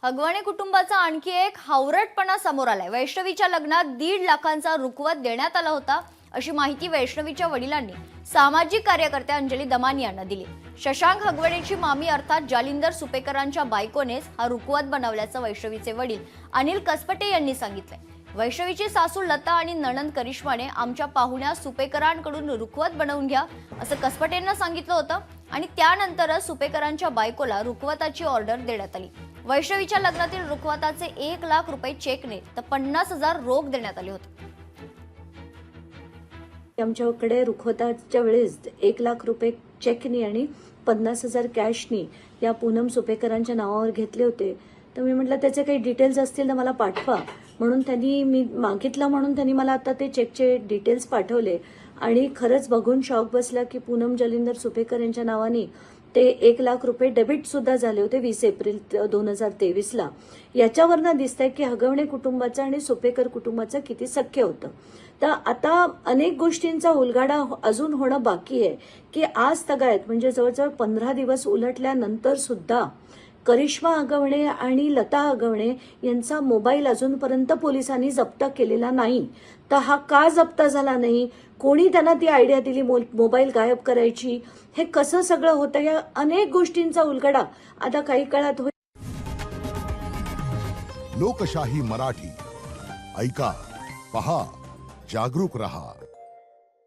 हगवणे कुटुंबाचा आणखी एक हावरटपणा समोर आलाय। वैष्णवीच्या लग्नात 1.5 लाखांचा रुखवत देण्यात आला होता, अशी माहिती वैष्णवीच्या वडिलांनी सामाजिक कार्यकर्त्या अंजली दमानी यांना दिली। शशांक हगवणेची मामी अर्थात जालिंदर सुपेकरांच्या बायकोनेच हा रुखवत बनवल्याचं वैष्णवीचे वडील अनिल कसपटे यांनी सांगितलंय। वैष्णवीची सासू लता आणि नणंद करिश्माने आमच्या पाहुण्या सुपेकरांकडून रुखवत बनवून घ्या असं कसपटेंना सांगितलं होतं आणि त्यानंतरच सुपेकरांच्या बायकोला रुखवताची ऑर्डर देण्यात आली। वैष्णवीच्या लग्नातील रुखवताचे 1 लाख रुपये चेकने तर 50,000 रोख देण्यात आले होते। आमच्याकडे रुखवताच्या वेळेस 1 लाख रुपये चेकनी आणि 50,000 कॅशनी या पूनम सुपेकरांच्या नावावर घेतले होते। तर मी म्हटलं त्याचे काही डिटेल्स असतील तर मला पाठवा, म्हणून त्यांनी मी मागितलं म्हणून त्यांनी मला आता ते चेकचे डिटेल्स पाठवले आणि खरंच बघून शॉक बसला की पूनम जालिंदर सुपेकर यांच्या नावाने ते 1 लाख रुपये डेबिट सुद्धा झाले होते 20 एप्रिल 2023ला। याच्यावरनं दिसतंय की हगवणे कुटुंबाचं आणि सुपेकर कुटुंबाचं किती सख्य होतं। तर आता अनेक गोष्टींचा उलगडा अजून होणं बाकी आहे की आज तगायत म्हणजे जवळजवळ 15 दिवस उलटल्यानंतर सुद्धा करिश्मा हगवणे आणि लता हगवणे यांचा मोबाईल अजूनपर्यंत पोलिसांनी जप्त केलेला नाही। तर हा का जप्त झाला नाही, कोणी त्यांना ती आयडिया दिली मोबाईल गायब करायची, हे कसं सगळं होतं, या अनेक गोष्टींचा उलगडा आता काही काळात होईल। लोकशाही मराठी ऐका, पहा, जागरूक रहा।